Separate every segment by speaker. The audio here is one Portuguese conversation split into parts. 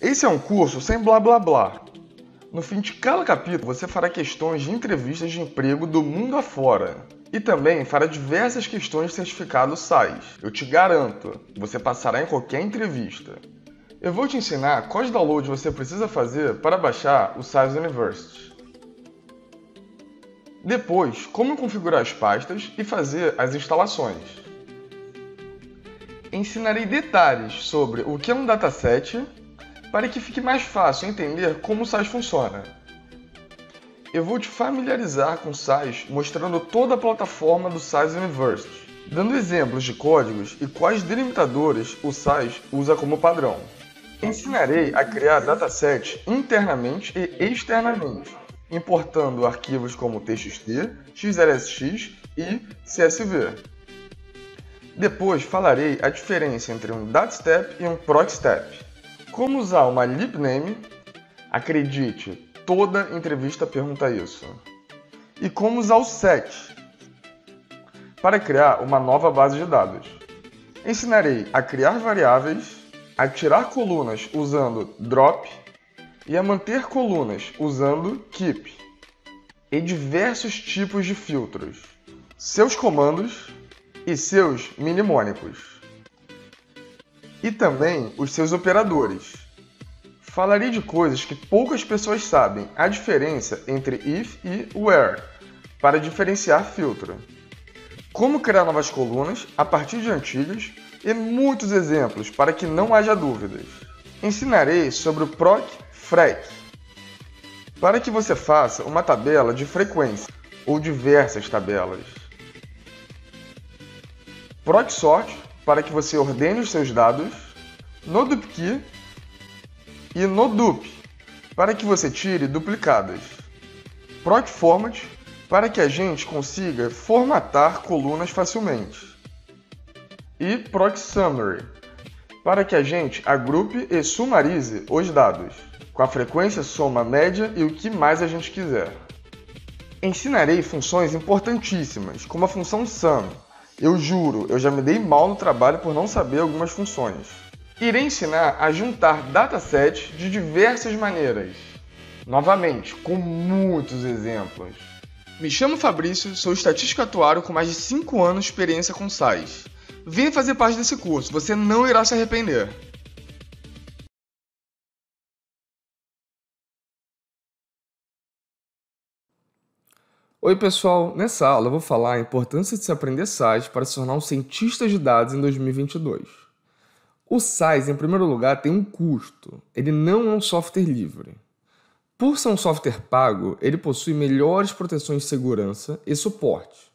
Speaker 1: Esse é um curso sem blá blá blá. No fim de cada capítulo, você fará questões de entrevistas de emprego do mundo afora. E também fará diversas questões de certificado SAIS. Eu te garanto, você passará em qualquer entrevista. Eu vou te ensinar quais downloads você precisa fazer para baixar o SAIS University. Depois, como configurar as pastas e fazer as instalações. Ensinarei detalhes sobre o que é um dataset para que fique mais fácil entender como o SAIS funciona. Eu vou te familiarizar com o SAIS mostrando toda a plataforma do SAIS University, dando exemplos de códigos e quais delimitadores o SAIS usa como padrão. Ensinarei a criar datasets internamente e externamente, importando arquivos como TXT, XLSX e CSV. Depois falarei a diferença entre um datastep e um procstep. Como usar uma libname? Acredite, toda entrevista pergunta isso. E como usar o set para criar uma nova base de dados. Ensinarei a criar variáveis, a tirar colunas usando drop e a manter colunas usando keep, e diversos tipos de filtros, seus comandos e seus mnemônicos. E também os seus operadores. Falarei de coisas que poucas pessoas sabem, a diferença entre if e where, para diferenciar filtro. Como criar novas colunas a partir de antigas e muitos exemplos para que não haja dúvidas. Ensinarei sobre o proc-frec, para que você faça uma tabela de frequência ou diversas tabelas. Proc-sort, para que você ordene os seus dados, NoDupKey e NoDup, para que você tire duplicadas, ProcFormat, para que a gente consiga formatar colunas facilmente, e ProcSummary, para que a gente agrupe e sumarize os dados, com a frequência, soma, média e o que mais a gente quiser. Ensinarei funções importantíssimas, como a função sum. Eu juro, eu já me dei mal no trabalho por não saber algumas funções. Irei ensinar a juntar datasets de diversas maneiras. Novamente, com muitos exemplos. Me chamo Fabrício, sou estatístico atuário com mais de 5 anos de experiência com SAIS. Venha fazer parte desse curso, você não irá se arrepender. Oi pessoal, nessa aula eu vou falar a importância de se aprender SAIS para se tornar um cientista de dados em 2022. O SAIS, em primeiro lugar, tem um custo. Ele não é um software livre. Por ser um software pago, ele possui melhores proteções de segurança e suporte.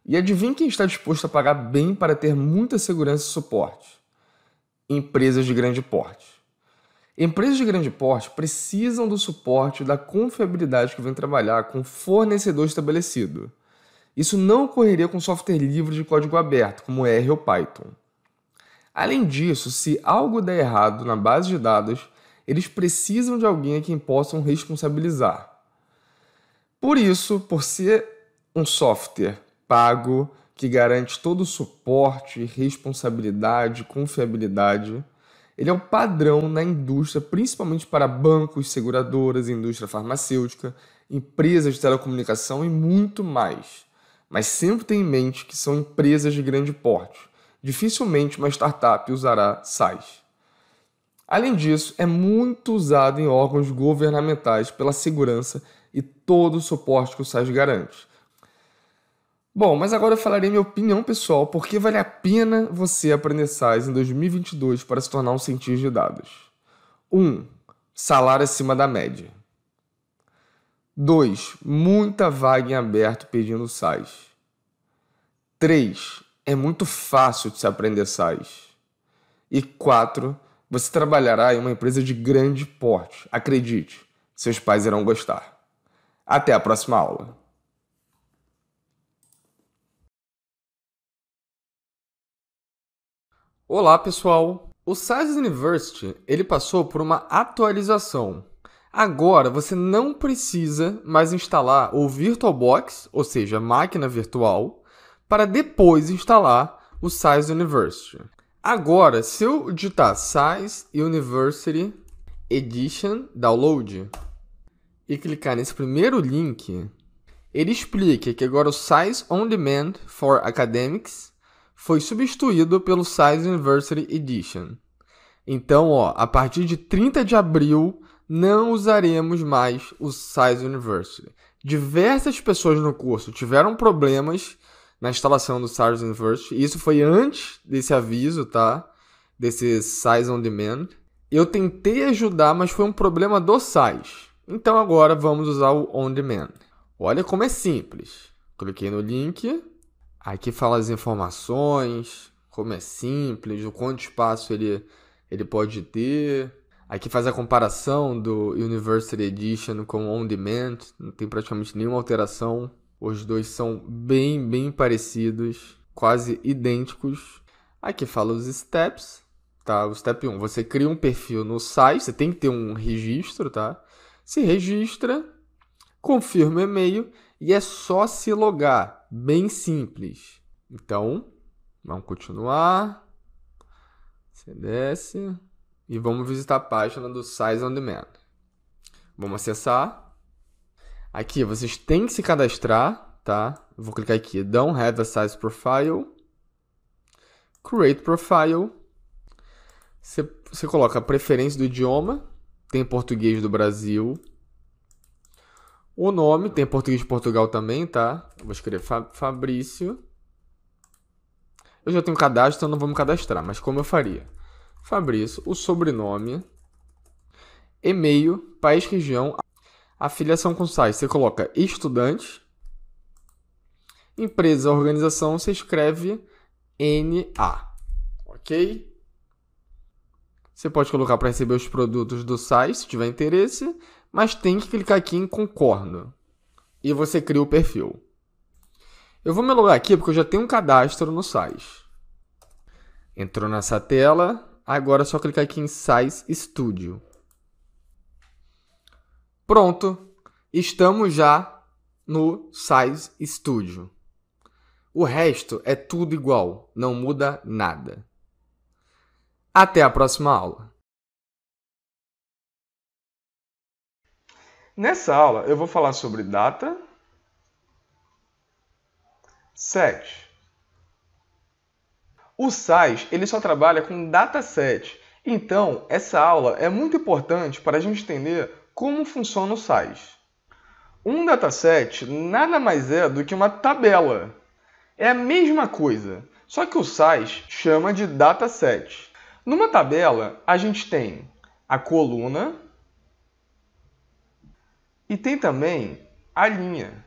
Speaker 1: E adivinha quem está disposto a pagar bem para ter muita segurança e suporte? Empresas de grande porte. Empresas de grande porte precisam do suporte e da confiabilidade que vem trabalhar com fornecedor estabelecido. Isso não ocorreria com software livre de código aberto, como R ou Python. Além disso, se algo der errado na base de dados, eles precisam de alguém a quem possam responsabilizar. Por isso, por ser um software pago que garante todo o suporte, responsabilidade, confiabilidade, ele é o padrão na indústria, principalmente para bancos, seguradoras, indústria farmacêutica, empresas de telecomunicação e muito mais. Mas sempre tenha em mente que são empresas de grande porte. Dificilmente uma startup usará SAIS. Além disso, é muito usado em órgãos governamentais pela segurança e todo o suporte que o SAIS garante. Bom, mas agora eu falarei minha opinião pessoal, porque vale a pena você aprender SAIS em 2022 para se tornar um cientista de dados. 1. Salário acima da média. 2. Muita vaga em aberto pedindo SAIS. 3. É muito fácil de se aprender SAIS. E 4. Você trabalhará em uma empresa de grande porte. Acredite, seus pais irão gostar. Até a próxima aula. Olá pessoal! O SAIS University ele passou por uma atualização. Agora você não precisa mais instalar o VirtualBox, ou seja, máquina virtual, para depois instalar o SAIS University. Agora, se eu digitar SAIS University Edition Download e clicar nesse primeiro link, ele explica que agora o Size On Demand for Academics foi substituído pelo Size University Edition. Então, a partir de 30 de abril, não usaremos mais o Size University. Diversas pessoas no curso tiveram problemas na instalação do Size University. Isso foi antes desse aviso, tá? Desse Size On Demand. Eu tentei ajudar, mas foi um problema do Size. Então agora vamos usar o On Demand. Olha como é simples. Cliquei no link. Aqui fala as informações, como é simples, o quanto espaço ele pode ter. Aqui faz a comparação do University Edition com o On Demand. Não tem praticamente nenhuma alteração. Os dois são bem parecidos, quase idênticos. Aqui fala os steps. Tá? O step 1, você cria um perfil no site, você tem que ter um registro, tá? Se registra, confirma o e-mail e é só se logar. Bem simples. Então, vamos continuar. Você desce e vamos visitar a página do Size On Demand. Vamos acessar. Aqui, vocês têm que se cadastrar, tá? Eu vou clicar aqui, Don't Have a Size Profile. Create Profile. Você coloca a preferência do idioma. Tem português do Brasil. O nome, tem português de Portugal também, tá? Eu vou escrever Fabrício. Eu já tenho cadastro, então não vou me cadastrar, mas como eu faria? Fabrício, o sobrenome, e-mail, país, região, afiliação com site. Você coloca estudante, empresa, organização, você escreve NA, ok? Você pode colocar para receber os produtos do site, se tiver interesse, mas tem que clicar aqui em concordo. E você cria o perfil. Eu vou me logar aqui porque eu já tenho um cadastro no site. Entrou nessa tela, agora é só clicar aqui em Size Studio. Pronto, estamos já no Size Studio. O resto é tudo igual, não muda nada. Até a próxima aula. Nessa aula eu vou falar sobre data set. O Size ele só trabalha com dataset. Então, essa aula é muito importante para a gente entender como funciona o Size. Um dataset nada mais é do que uma tabela. É a mesma coisa, só que o Size chama de dataset. Numa tabela, a gente tem a coluna e tem também a linha.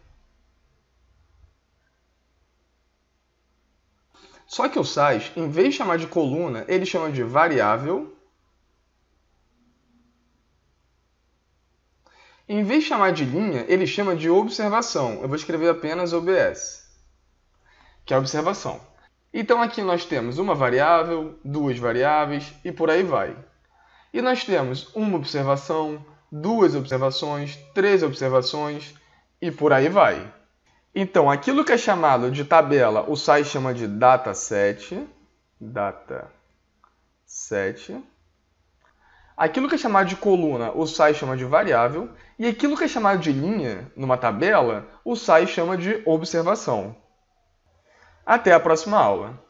Speaker 1: Só que o Size, em vez de chamar de coluna, ele chama de variável. Em vez de chamar de linha, ele chama de observação. Eu vou escrever apenas OBS, que é a observação. Então aqui nós temos uma variável, duas variáveis e por aí vai. E nós temos uma observação, duas observações, três observações e por aí vai. Então, aquilo que é chamado de tabela, o Size chama de dataset. Aquilo que é chamado de coluna, o Size chama de variável. E aquilo que é chamado de linha, numa tabela, o Size chama de observação. Até a próxima aula.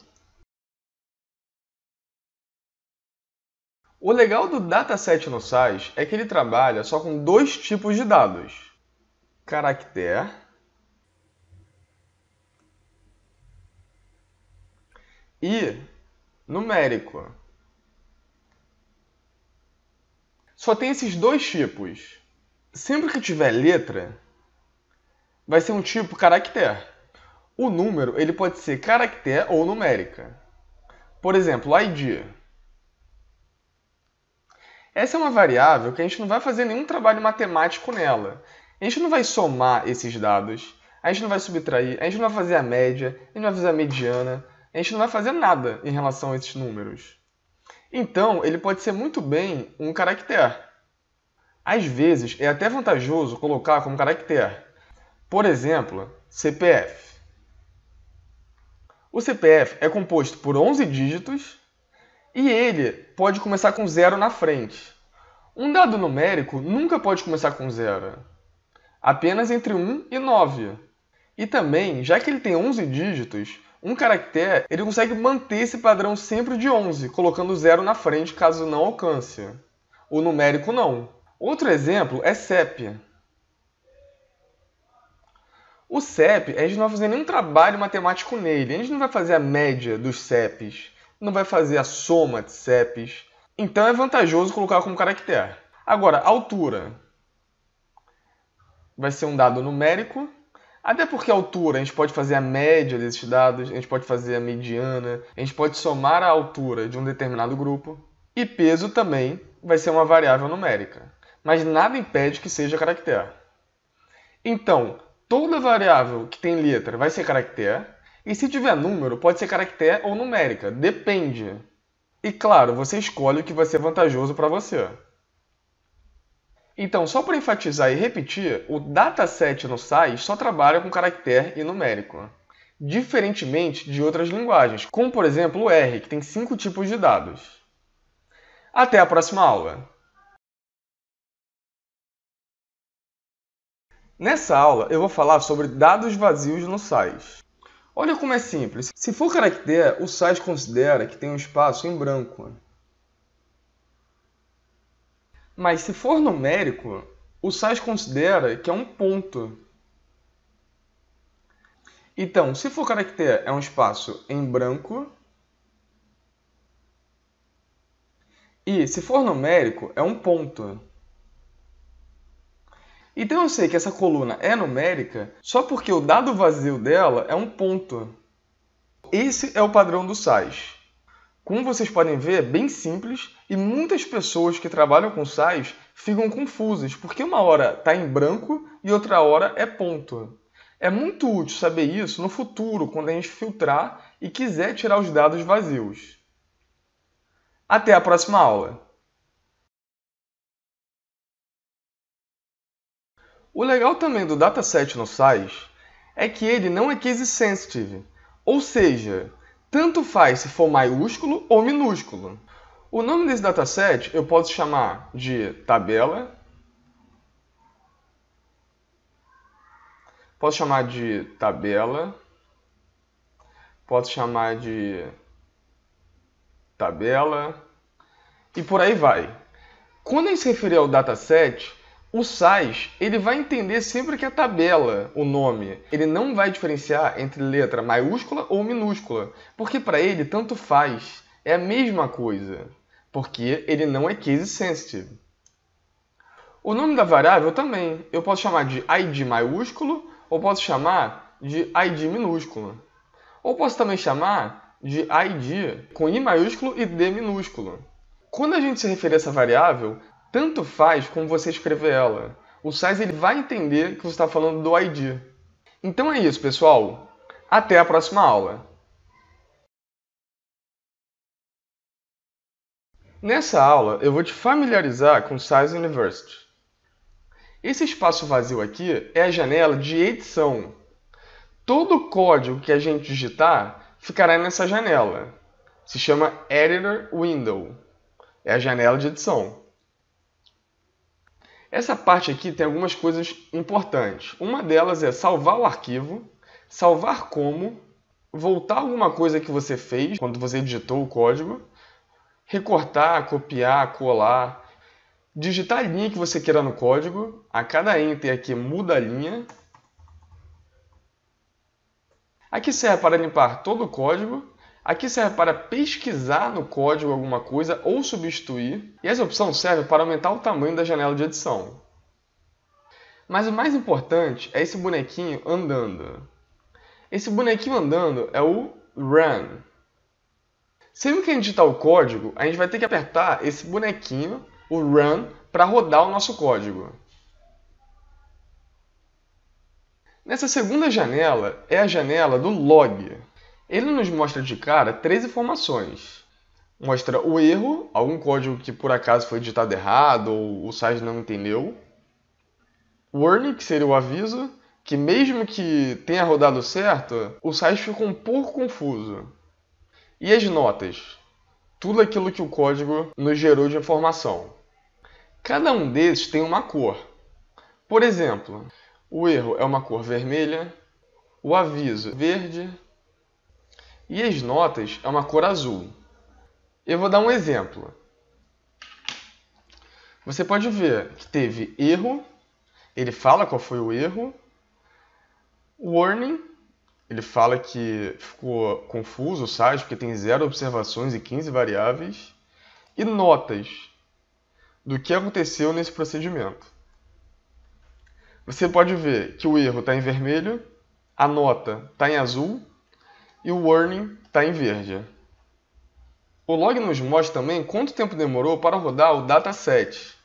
Speaker 1: O legal do dataset no Size é que ele trabalha só com dois tipos de dados: caractere e numérico. Só tem esses dois tipos. Sempre que tiver letra, vai ser um tipo caractere. O número ele pode ser caractere ou numérica. Por exemplo, ID. Essa é uma variável que a gente não vai fazer nenhum trabalho matemático nela. A gente não vai somar esses dados, a gente não vai subtrair, a gente não vai fazer a média, a gente não vai fazer a mediana, a gente não vai fazer nada em relação a esses números. Então, ele pode ser muito bem um caractere. Às vezes, é até vantajoso colocar como caractere. Por exemplo, CPF. O CPF é composto por 11 dígitos e ele pode começar com 0 na frente. Um dado numérico nunca pode começar com 0, apenas entre 1 e 9. E também, já que ele tem 11 dígitos, um caractere ele consegue manter esse padrão sempre de 11, colocando 0 na frente caso não alcance. O numérico não. Outro exemplo é CEP. O CEP, a gente não vai fazer nenhum trabalho matemático nele. A gente não vai fazer a média dos CEPs, não vai fazer a soma de CEPs. Então é vantajoso colocar como caractere. Agora, altura. Vai ser um dado numérico. Até porque a altura, a gente pode fazer a média desses dados, a gente pode fazer a mediana, a gente pode somar a altura de um determinado grupo. E peso também vai ser uma variável numérica. Mas nada impede que seja caractere. Então, toda variável que tem letra vai ser caractere, e se tiver número, pode ser caractere ou numérica, depende. E claro, você escolhe o que vai ser vantajoso para você. Então, só para enfatizar e repetir, o dataset no SAS só trabalha com caractere e numérico, diferentemente de outras linguagens, como por exemplo o R, que tem 5 tipos de dados. Até a próxima aula! Nessa aula, eu vou falar sobre dados vazios no SAS. Olha como é simples. Se for caractere, o SAS considera que tem um espaço em branco. Mas se for numérico, o SAS considera que é um ponto. Então, se for caractere, é um espaço em branco. E se for numérico, é um ponto. Então eu sei que essa coluna é numérica só porque o dado vazio dela é um ponto. Esse é o padrão do SAS. Como vocês podem ver, é bem simples e muitas pessoas que trabalham com SAS ficam confusas, porque uma hora está em branco e outra hora é ponto. É muito útil saber isso no futuro, quando a gente filtrar e quiser tirar os dados vazios. Até a próxima aula! O legal também do dataset no SAS é que ele não é case sensitive, ou seja, tanto faz se for maiúsculo ou minúsculo. O nome desse dataset eu posso chamar de tabela, posso chamar de tabela, posso chamar de tabela e por aí vai. Quando a gente se referir ao dataset, o SAS ele vai entender sempre que é tabela, o nome. Ele não vai diferenciar entre letra maiúscula ou minúscula, porque para ele tanto faz, é a mesma coisa, porque ele não é case sensitive. O nome da variável também, eu posso chamar de ID maiúsculo ou posso chamar de ID minúsculo. Ou posso também chamar de ID com I maiúsculo e D minúsculo. Quando a gente se referir a essa variável, tanto faz como você escrever ela. O SAS ele vai entender que você está falando do ID. Então é isso, pessoal. Até a próxima aula. Nessa aula, eu vou te familiarizar com o SAS University. Esse espaço vazio aqui é a janela de edição. Todo o código que a gente digitar ficará nessa janela. Se chama Editor Window. É a janela de edição. Essa parte aqui tem algumas coisas importantes. Uma delas é salvar o arquivo, salvar como, voltar alguma coisa que você fez quando você digitou o código, recortar, copiar, colar, digitar a linha que você queira no código. A cada enter aqui muda a linha. Aqui serve para limpar todo o código. Aqui serve para pesquisar no código alguma coisa ou substituir. E essa opção serve para aumentar o tamanho da janela de edição. Mas o mais importante é esse bonequinho andando. Esse bonequinho andando é o Run. Sempre que a gente digitar o código, a gente vai ter que apertar esse bonequinho, o Run, para rodar o nosso código. Nessa segunda janela é a janela do Log. Ele nos mostra de cara 3 informações. Mostra o erro, algum código que por acaso foi digitado errado ou o site não entendeu. O warning, que seria o aviso, que mesmo que tenha rodado certo, o site ficou um pouco confuso. E as notas? Tudo aquilo que o código nos gerou de informação. Cada um desses tem uma cor. Por exemplo, o erro é uma cor vermelha, o aviso verde e as notas é uma cor azul. Eu vou dar um exemplo. Você pode ver que teve erro, ele fala qual foi o erro. Warning, ele fala que ficou confuso o site porque tem 0 observações e 15 variáveis. E notas do que aconteceu nesse procedimento. Você pode ver que o erro está em vermelho, a nota está em azul e o warning está em verde. O log nos mostra também quanto tempo demorou para rodar o dataset.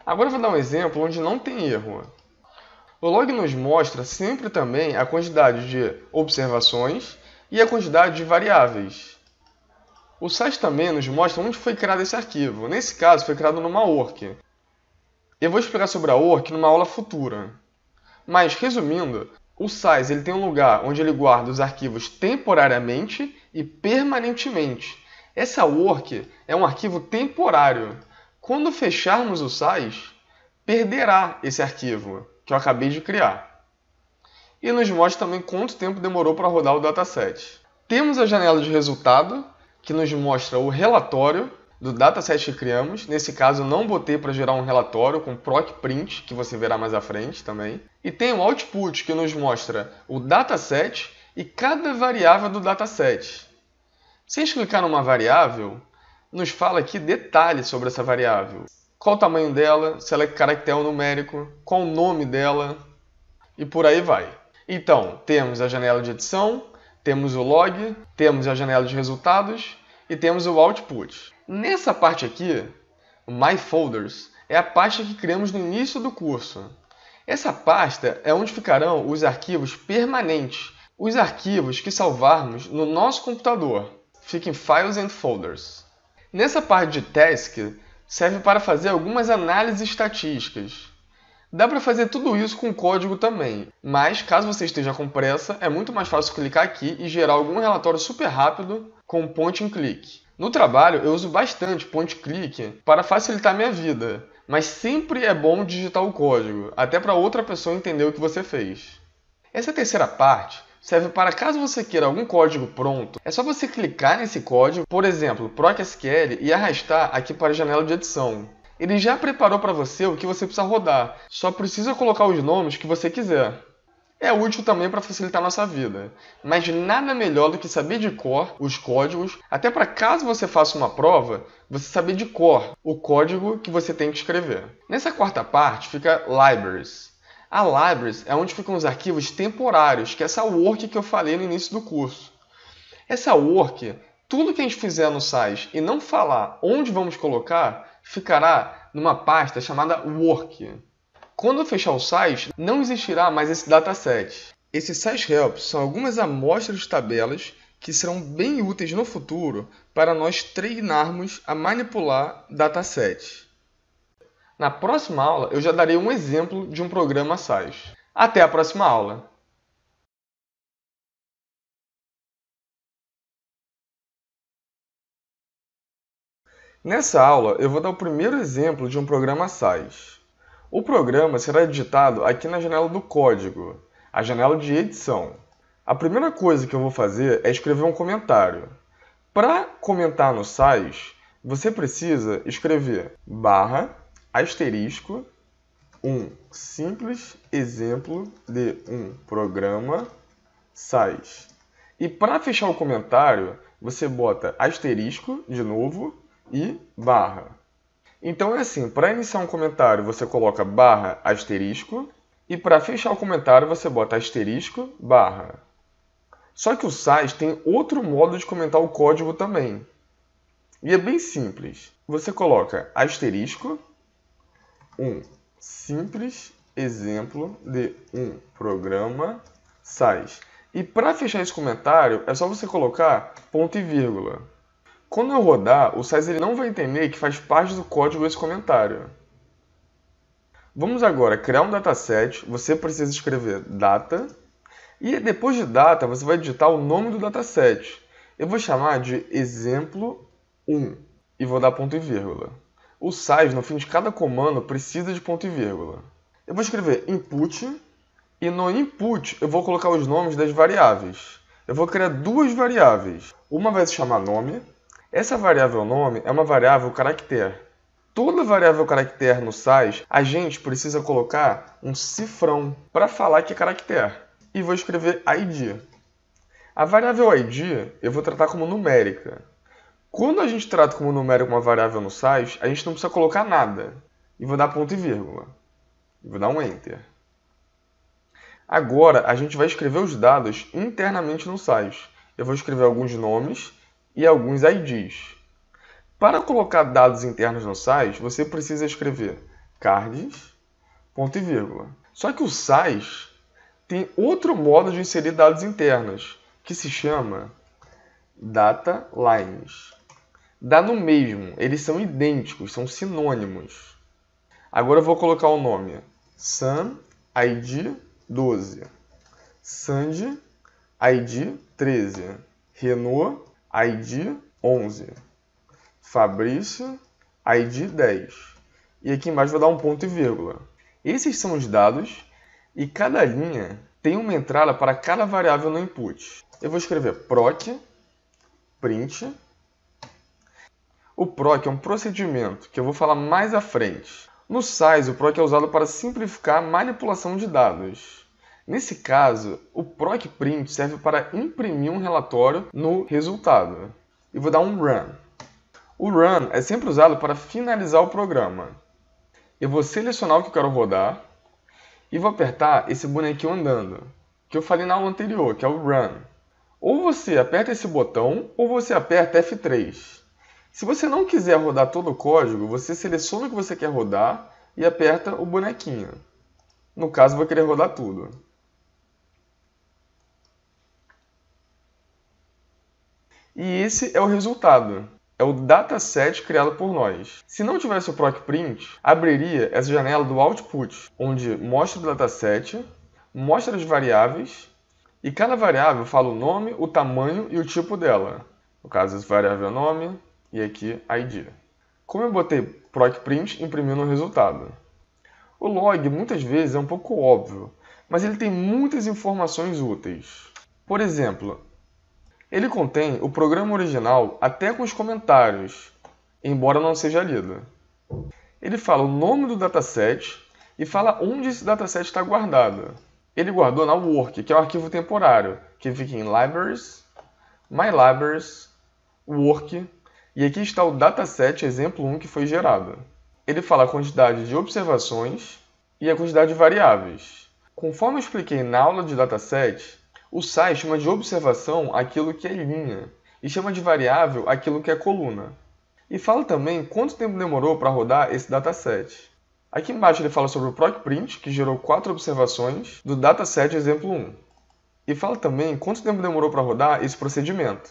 Speaker 1: Agora eu vou dar um exemplo onde não tem erro. O log nos mostra sempre também a quantidade de observações e a quantidade de variáveis. O site também nos mostra onde foi criado esse arquivo. Nesse caso, foi criado numa orc. Eu vou explicar sobre a orc numa aula futura. Mas, resumindo, o size ele tem um lugar onde ele guarda os arquivos temporariamente e permanentemente. Essa orc é um arquivo temporário. Quando fecharmos o size, perderá esse arquivo que eu acabei de criar. E nos mostra também quanto tempo demorou para rodar o dataset. Temos a janela de resultado, que nos mostra o relatório do dataset que criamos. Nesse caso, eu não botei para gerar um relatório com proc print, que você verá mais à frente também. E tem o output, que nos mostra o dataset e cada variável do dataset. Se a gente clicar numa variável, nos fala aqui detalhes sobre essa variável. Qual o tamanho dela, se ela é caractere ou numérico, qual o nome dela e por aí vai. Então, temos a janela de edição, temos o log, temos a janela de resultados e temos o output. Nessa parte aqui, o My Folders, é a pasta que criamos no início do curso. Essa pasta é onde ficarão os arquivos permanentes, os arquivos que salvarmos no nosso computador. Fica em Files and Folders. Nessa parte de Task, serve para fazer algumas análises estatísticas. Dá para fazer tudo isso com código também, mas caso você esteja com pressa, é muito mais fácil clicar aqui e gerar algum relatório super rápido com point and click. No trabalho, eu uso bastante point and click para facilitar minha vida, mas sempre é bom digitar o código, até para outra pessoa entender o que você fez. Essa terceira parte serve para caso você queira algum código pronto, é só você clicar nesse código, por exemplo, proc.sql, e arrastar aqui para a janela de edição. Ele já preparou para você o que você precisa rodar, só precisa colocar os nomes que você quiser. É útil também para facilitar a nossa vida, mas nada melhor do que saber de cor os códigos, até para caso você faça uma prova, você saber de cor o código que você tem que escrever. Nessa quarta parte fica Libraries. A Libraries é onde ficam os arquivos temporários, que é essa work que eu falei no início do curso. Essa work, tudo que a gente fizer no site e não falar onde vamos colocar, ficará numa pasta chamada work. Quando eu fechar o site, não existirá mais esse dataset. Esses site helps são algumas amostras de tabelas que serão bem úteis no futuro para nós treinarmos a manipular datasets. Na próxima aula, eu já darei um exemplo de um programa SAS. Até a próxima aula! Nessa aula, eu vou dar o primeiro exemplo de um programa SAS. O programa será editado aqui na janela do código, a janela de edição. A primeira coisa que eu vou fazer é escrever um comentário. Para comentar no SAS, você precisa escrever /* um simples exemplo de um programa SAS. E para fechar o comentário, você bota asterisco de novo e barra. Então é assim, para iniciar um comentário você coloca barra asterisco e para fechar o comentário você bota asterisco barra. Só que o SAS tem outro modo de comentar o código também. E é bem simples. Você coloca asterisco, um simples exemplo de um programa SAS. E para fechar esse comentário, é só você colocar ponto e vírgula. Quando eu rodar, o SAS ele não vai entender que faz parte do código esse comentário. Vamos agora criar um dataset. Você precisa escrever data. E depois de data, você vai digitar o nome do dataset. Eu vou chamar de exemplo 1 e vou dar ponto e vírgula. O size, no fim de cada comando, precisa de ponto e vírgula. Eu vou escrever input, e no input eu vou colocar os nomes das variáveis. Eu vou criar duas variáveis. Uma vai se chamar nome. Essa variável nome é uma variável caractere. Toda variável caractere no size, a gente precisa colocar um cifrão para falar que é caractere. E vou escrever id. A variável id eu vou tratar como numérica. Quando a gente trata como numérico uma variável no size, a gente não precisa colocar nada. E vou dar ponto e vírgula. E vou dar um enter. Agora, a gente vai escrever os dados internamente no size. Eu vou escrever alguns nomes e alguns IDs. Para colocar dados internos no size, você precisa escrever cards, ponto e vírgula. Só que o size tem outro modo de inserir dados internos, que se chama data lines. Dá no mesmo, eles são idênticos, são sinônimos. Agora eu vou colocar o nome Sun ID 12, Sandy ID 13, Renault ID 11, Fabrício ID 10. E aqui embaixo vou dar um ponto e vírgula. Esses são os dados e cada linha tem uma entrada para cada variável no input. Eu vou escrever proc, print. O proc é um procedimento que eu vou falar mais à frente. No size, o proc é usado para simplificar a manipulação de dados. Nesse caso, o proc print serve para imprimir um relatório no resultado. E vou dar um run. O run é sempre usado para finalizar o programa. Eu vou selecionar o que eu quero rodar e vou apertar esse bonequinho andando, que eu falei na aula anterior, que é o run. Ou você aperta esse botão, ou você aperta F3. Se você não quiser rodar todo o código, você seleciona o que você quer rodar e aperta o bonequinho. No caso, eu vou querer rodar tudo. E esse é o resultado. É o dataset criado por nós. Se não tivesse o proc print, abriria essa janela do output, onde mostra o dataset, mostra as variáveis, e cada variável fala o nome, o tamanho e o tipo dela. No caso, essa variável é nome, e aqui id. Como eu botei proc print, imprimiu no resultado. O log muitas vezes é um pouco óbvio, mas ele tem muitas informações úteis. Por exemplo, ele contém o programa original até com os comentários, embora não seja lido. Ele fala o nome do dataset e fala onde esse dataset está guardado. Ele guardou na work, que é um arquivo temporário, que fica em libraries, my libraries, work. E aqui está o dataset exemplo 1 que foi gerado. Ele fala a quantidade de observações e a quantidade de variáveis. Conforme eu expliquei na aula de dataset, o size chama de observação aquilo que é linha e chama de variável aquilo que é coluna. E fala também quanto tempo demorou para rodar esse dataset. Aqui embaixo ele fala sobre o proc print, que gerou 4 observações do dataset exemplo 1. E fala também quanto tempo demorou para rodar esse procedimento.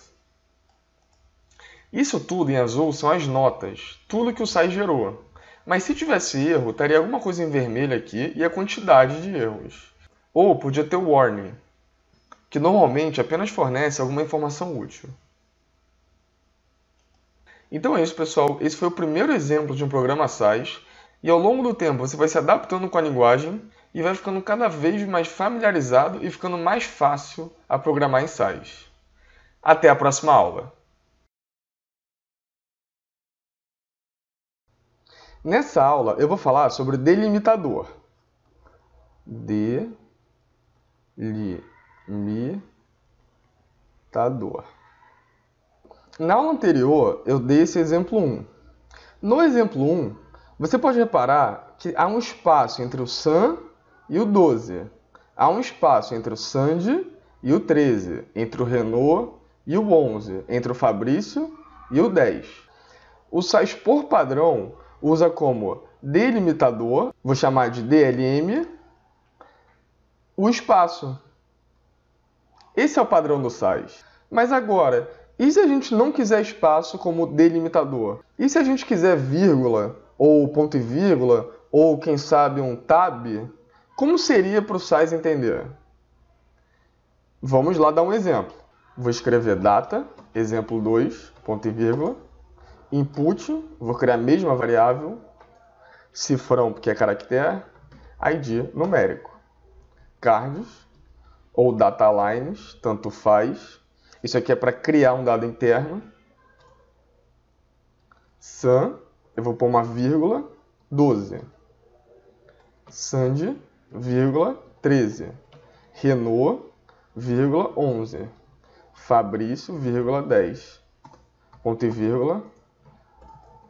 Speaker 1: Isso tudo em azul são as notas, tudo que o size gerou. Mas se tivesse erro, estaria alguma coisa em vermelho aqui e a quantidade de erros. Ou podia ter o warning, que normalmente apenas fornece alguma informação útil. Então é isso, pessoal. Esse foi o primeiro exemplo de um programa size. E ao longo do tempo você vai se adaptando com a linguagem e vai ficando cada vez mais familiarizado e ficando mais fácil a programar em size. Até a próxima aula! Nessa aula eu vou falar sobre delimitador. Delimitador. Na aula anterior eu dei esse exemplo 1. No exemplo 1, você pode reparar que há um espaço entre o Sun e o 12. Há um espaço entre o Sandy e o 13, entre o Renault e o 11, entre o Fabrício e o 10. O size por padrão usa como delimitador, vou chamar de DLM, o espaço. Esse é o padrão do size. Mas agora, e se a gente não quiser espaço como delimitador? E se a gente quiser vírgula, ou ponto e vírgula, ou quem sabe um tab? Como seria para o size entender? Vamos lá dar um exemplo. Vou escrever data, exemplo 2, ponto e vírgula, Input, vou criar a mesma variável. Cifrão, porque é caractere. ID, numérico. Cards, ou datalines, tanto faz. Isso aqui é para criar um dado interno. Sun, eu vou pôr uma vírgula, 12. Sandy, vírgula, 13. Renault, vírgula, 11. Fabrício, vírgula, 10. Ponto e vírgula.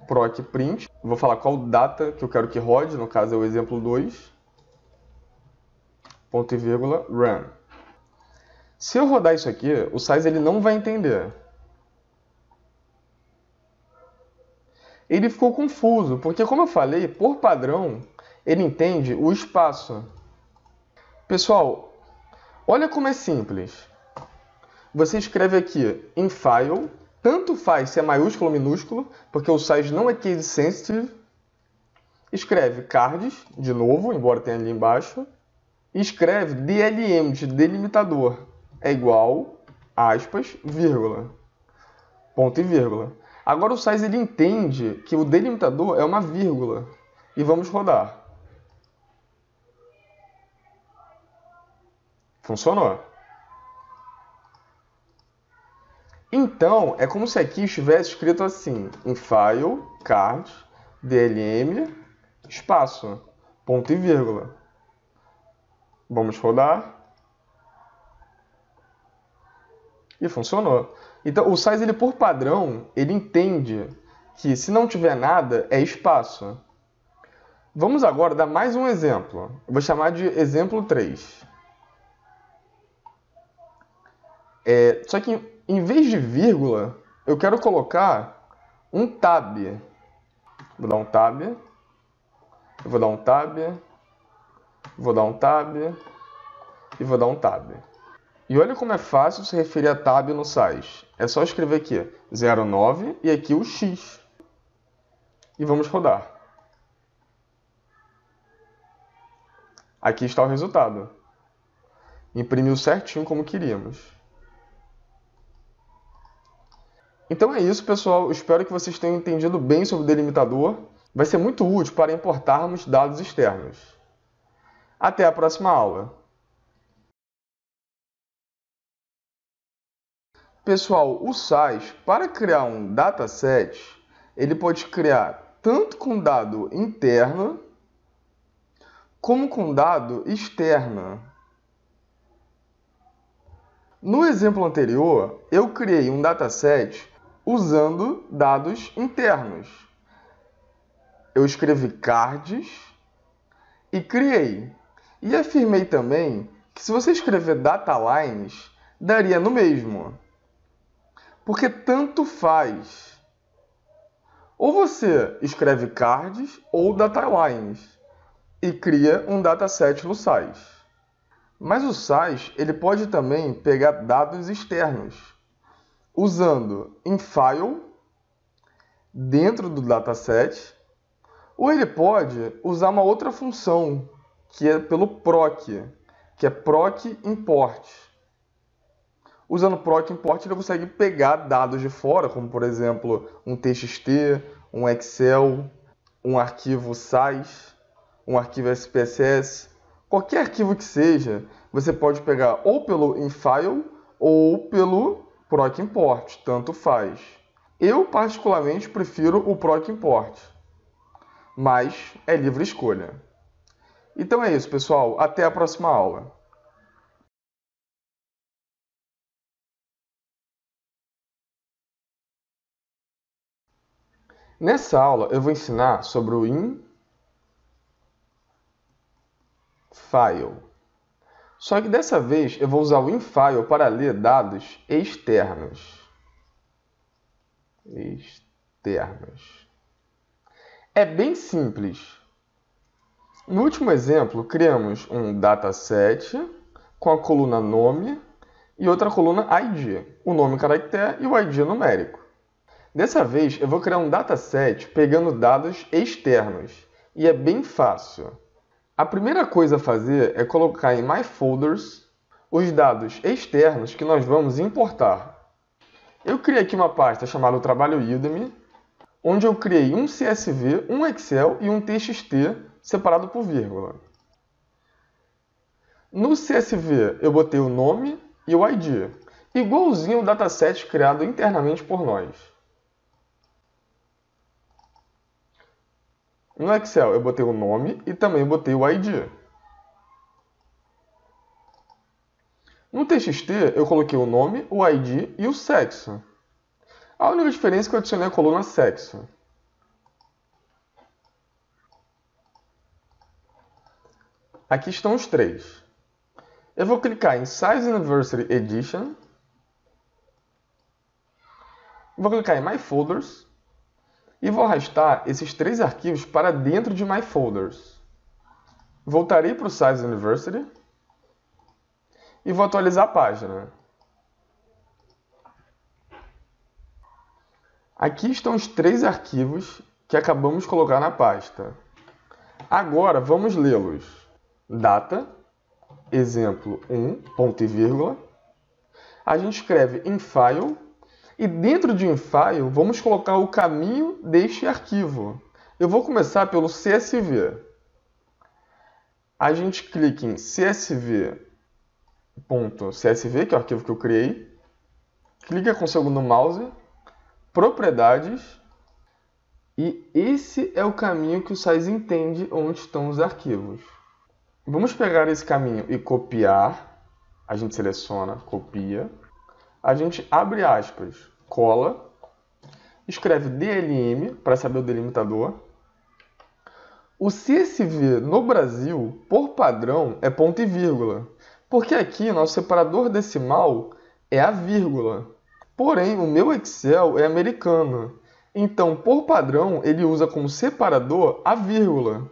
Speaker 1: Proc print. Vou falar qual data que eu quero que rode, no caso é o exemplo 2. Ponto e vírgula, run. Se eu rodar isso aqui, o size ele não vai entender. Ele ficou confuso, porque como eu falei, por padrão, ele entende o espaço. Pessoal, olha como é simples. Você escreve aqui em file, tanto faz se é maiúsculo ou minúsculo, porque o size não é case sensitive. Escreve cards, de novo, embora tenha ali embaixo. E escreve DLM, de delimitador, é igual, aspas, vírgula, ponto e vírgula. Agora o size ele entende que o delimitador é uma vírgula. E vamos rodar. Funcionou. Então, é como se aqui estivesse escrito assim, em file, card, DLM, espaço, ponto e vírgula. Vamos rodar. E funcionou. Então, o size, ele, por padrão, ele entende que se não tiver nada, é espaço. Vamos agora dar mais um exemplo. Eu vou chamar de exemplo 3. Só que, em vez de vírgula, eu quero colocar um tab. Vou dar um tab. Eu vou dar um tab. Vou dar um tab. E vou dar um tab. E olha como é fácil se referir a tab no size. É só escrever aqui 09 e aqui o X. E vamos rodar. Aqui está o resultado. Imprimiu certinho como queríamos. Então é isso, pessoal. Espero que vocês tenham entendido bem sobre o delimitador. Vai ser muito útil para importarmos dados externos. Até a próxima aula. Pessoal, o size, para criar um dataset, ele pode criar tanto com dado interno, como com dado externo. No exemplo anterior, eu criei um dataset usando dados internos. Eu escrevi cards e criei. E afirmei também que se você escrever datalines, daria no mesmo. Porque tanto faz. Ou você escreve cards ou datalines e cria um dataset no size. Mas o size ele pode também pegar dados externos, usando em file, dentro do dataset, ou ele pode usar uma outra função, que é pelo proc, que é proc import. Usando proc import, ele consegue pegar dados de fora, como por exemplo um TXT, um Excel, um arquivo size, um arquivo SPSS, qualquer arquivo que seja, você pode pegar ou pelo infile ou pelo proc import, tanto faz. Eu particularmente prefiro o proc import, mas é livre escolha. Então é isso, pessoal. Até a próxima aula. Nessa aula eu vou ensinar sobre o infile. Só que dessa vez eu vou usar o infile para ler dados externos. É bem simples. No último exemplo, criamos um dataset com a coluna nome e outra coluna ID, o nome caractere e o ID numérico. Dessa vez, eu vou criar um dataset pegando dados externos, e é bem fácil. A primeira coisa a fazer é colocar em My Folders os dados externos que nós vamos importar. Eu criei aqui uma pasta chamada Trabalho Udemy, onde eu criei um CSV, um Excel e um TXT separado por vírgula. No CSV, eu botei o nome e o ID, igualzinho ao dataset criado internamente por nós. No Excel, eu botei o nome e também botei o ID. No TXT, eu coloquei o nome, o ID e o sexo. A única diferença é que eu adicionei a coluna sexo. Aqui estão os três. Eu vou clicar em Size Anniversary Edition. Vou clicar em My Folders. E vou arrastar esses três arquivos para dentro de My Folders. Voltarei para o Size Anniversary. E vou atualizar a página. Aqui estão os três arquivos que acabamos de colocar na pasta. Agora vamos lê-los. Data, exemplo 1, ponto e vírgula. A gente escreve em File e dentro de em File vamos colocar o caminho deste arquivo. Eu vou começar pelo CSV. A gente clica em CSV.csv, que é o arquivo que eu criei. Clica com o segundo mouse, propriedades, e esse é o caminho que o Size entende onde estão os arquivos. Vamos pegar esse caminho e copiar. A gente seleciona, copia. A gente abre aspas, cola, escreve DLM para saber o delimitador. O CSV no Brasil, por padrão, é ponto e vírgula, porque aqui nosso separador decimal é a vírgula. Porém, o meu Excel é americano, então, por padrão, ele usa como separador a vírgula.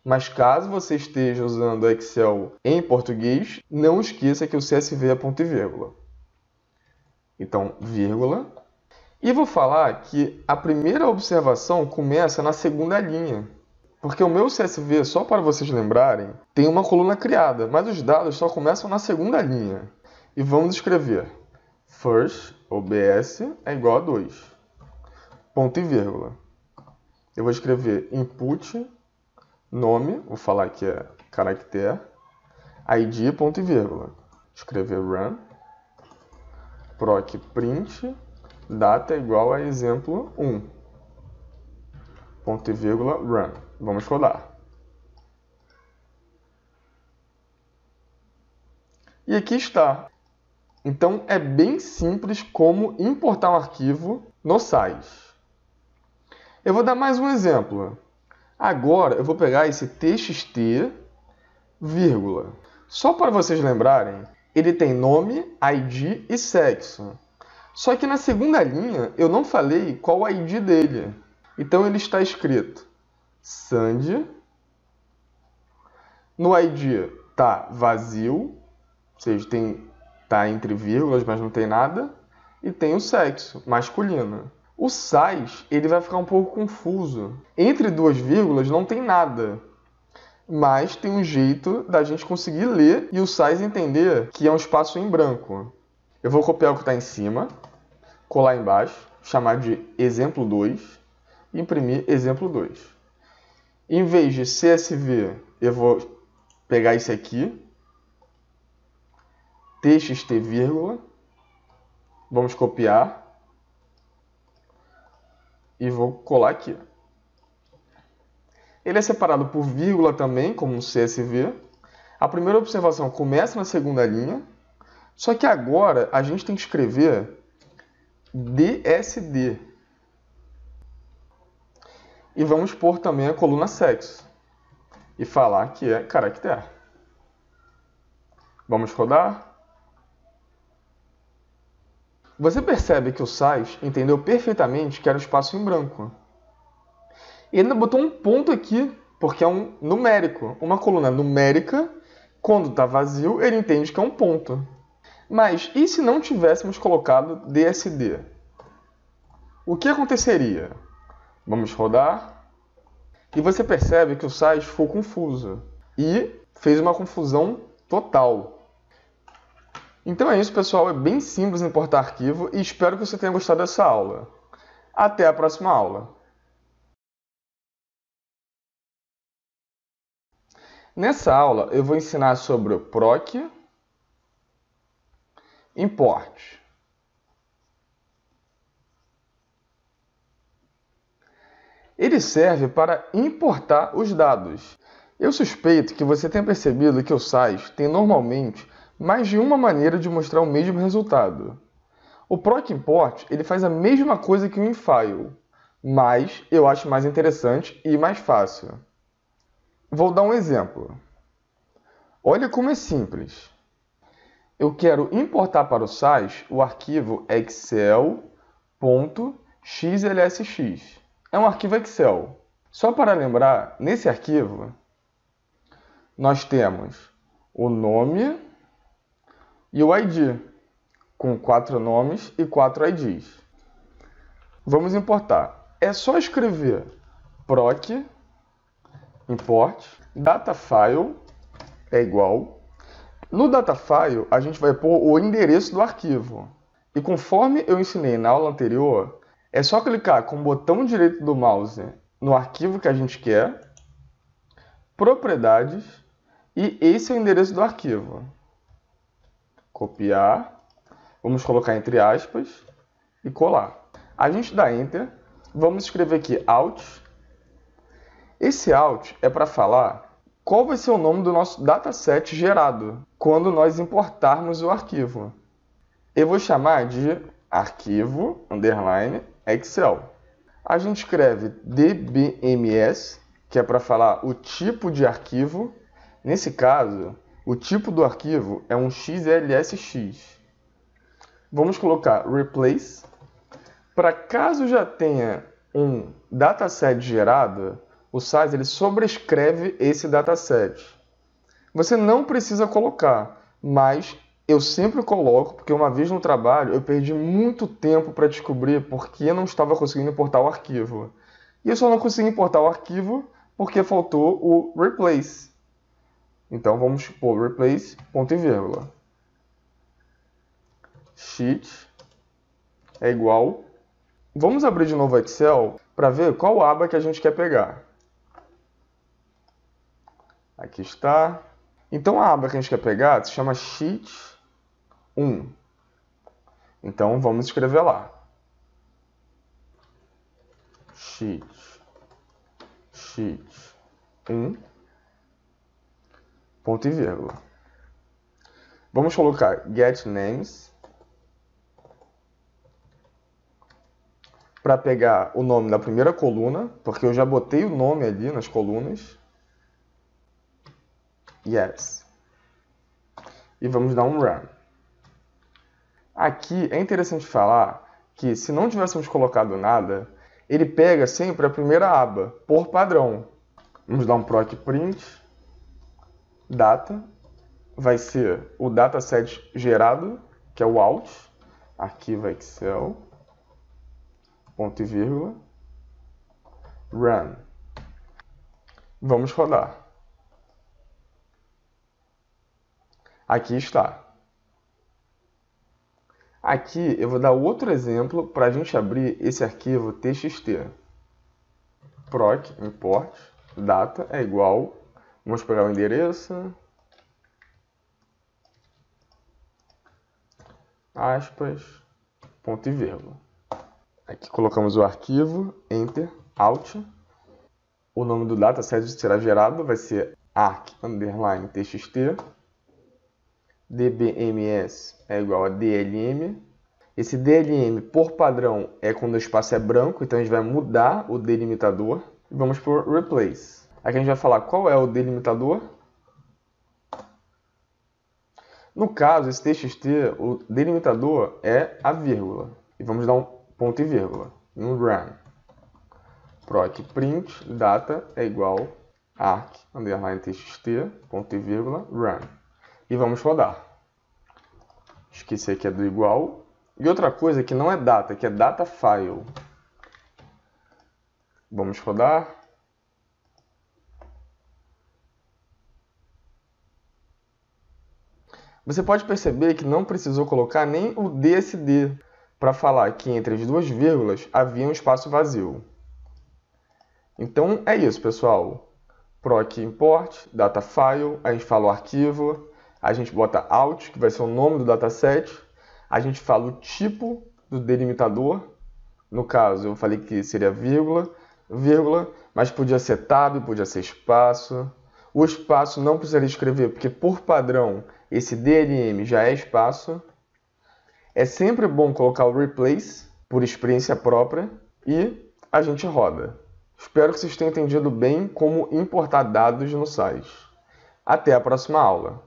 Speaker 1: Mas caso você esteja usando o Excel em português, não esqueça que o CSV é ponto e vírgula. Então, vírgula. E vou falar que a primeira observação começa na segunda linha. Porque o meu CSV, só para vocês lembrarem, tem uma coluna criada, mas os dados só começam na segunda linha. E vamos escrever first, ou BS, é igual a 2. Ponto e vírgula. Eu vou escrever input, nome, vou falar que é caractere, ID, ponto e vírgula. Escrever run, proc print, data igual a exemplo 1. Ponto e vírgula, run. Vamos rodar. E aqui está. Então, é bem simples como importar um arquivo no Size. Eu vou dar mais um exemplo. Agora, eu vou pegar esse TXT, vírgula. Só para vocês lembrarem, ele tem nome, ID e sexo. Só que na segunda linha, eu não falei qual o ID dele. Então, ele está escrito Sandy. No ID está vazio, ou seja, está entre vírgulas, mas não tem nada. E tem o sexo, masculino. O Size ele vai ficar um pouco confuso. Entre duas vírgulas não tem nada. Mas tem um jeito da gente conseguir ler e o Size entender que é um espaço em branco. Eu vou copiar o que está em cima, colar embaixo, chamar de exemplo 2 e imprimir exemplo 2. Em vez de CSV, eu vou pegar esse aqui, TXT, vírgula, vamos copiar e vou colar aqui. Ele é separado por vírgula também, como no CSV. A primeira observação começa na segunda linha, só que agora a gente tem que escrever DSD. E vamos pôr também a coluna sexo e falar que é caractere. Vamos rodar. Você percebe que o Size entendeu perfeitamente que era um espaço em branco. E ainda botou um ponto aqui, porque é um numérico. Uma coluna numérica, quando está vazio, ele entende que é um ponto. Mas e se não tivéssemos colocado DSD? O que aconteceria? Vamos rodar. E você percebe que o Size ficou confuso. E fez uma confusão total. Então é isso, pessoal. É bem simples importar arquivo e espero que você tenha gostado dessa aula. Até a próxima aula. Nessa aula eu vou ensinar sobre o proc import. Ele serve para importar os dados. Eu suspeito que você tenha percebido que o SAS tem normalmente mais de uma maneira de mostrar o mesmo resultado. O proc import ele faz a mesma coisa que o infile, mas eu acho mais interessante e mais fácil. Vou dar um exemplo. Olha como é simples. Eu quero importar para o SAS o arquivo excel.xlsx. É um arquivo Excel. Só para lembrar, nesse arquivo, nós temos o nome e o ID, com 4 nomes e 4 IDs. Vamos importar. É só escrever proc import datafile é igual. No datafile, a gente vai pôr o endereço do arquivo. E conforme eu ensinei na aula anterior, é só clicar com o botão direito do mouse no arquivo que a gente quer, propriedades, e esse é o endereço do arquivo. Copiar, vamos colocar entre aspas e colar. A gente dá Enter, vamos escrever aqui Alt. Esse Alt é para falar qual vai ser o nome do nosso dataset gerado quando nós importarmos o arquivo. Eu vou chamar de arquivo _Excel. A gente escreve dbms, que é para falar o tipo de arquivo. Nesse caso, o tipo do arquivo é um XLSX. Vamos colocar replace. Para caso já tenha um dataset gerado, o SAS ele sobrescreve esse dataset. Você não precisa colocar, mas eu sempre coloco, porque uma vez no trabalho eu perdi muito tempo para descobrir por que eu não estava conseguindo importar o arquivo. E eu só não consegui importar o arquivo porque faltou o replace. Então vamos pôr replace, ponto e vírgula. Sheet é igual. Vamos abrir de novo o Excel para ver qual aba que a gente quer pegar. Aqui está. Então a aba que a gente quer pegar se chama Sheet 1. Então vamos escrever lá. Sheet 1, ponto e vírgula. Vamos colocar get names para pegar o nome da primeira coluna, porque eu já botei o nome ali nas colunas. Yes. E vamos dar um run. Aqui é interessante falar que se não tivéssemos colocado nada, ele pega sempre a primeira aba, por padrão. Vamos dar um proc print, data, vai ser o dataset gerado, que é o alt, arquivo Excel, ponto e vírgula, run. Vamos rodar. Aqui está. Aqui eu vou dar outro exemplo para a gente abrir esse arquivo txt. Proc import data é igual. Vamos pegar o endereço. Aspas, ponto e vírgula. Aqui colocamos o arquivo, Enter, Alt. O nome do dataset será gerado, vai ser arc_txt. dbms é igual a dlm. Esse dlm, por padrão, é quando o espaço é branco, então a gente vai mudar o delimitador. E vamos por replace. Aqui a gente vai falar qual é o delimitador. No caso, esse txt, o delimitador é a vírgula. E vamos dar um ponto e vírgula, e um run. Proc print data é igual arc_txt, ponto e vírgula, run. E vamos rodar. Esqueci aqui é do igual. E outra coisa que não é data, que é datafile. Vamos rodar. Você pode perceber que não precisou colocar nem o DSD para falar que entre as duas vírgulas havia um espaço vazio. Então é isso, pessoal. proc import, datafile, a gente fala o arquivo, a gente bota out, que vai ser o nome do dataset, a gente fala o tipo do delimitador, no caso eu falei que seria vírgula, mas podia ser tab, podia ser espaço. O espaço não precisaria escrever, porque por padrão esse DLM já é espaço. É sempre bom colocar o replace, por experiência própria, e a gente roda. Espero que vocês tenham entendido bem como importar dados no site. Até a próxima aula!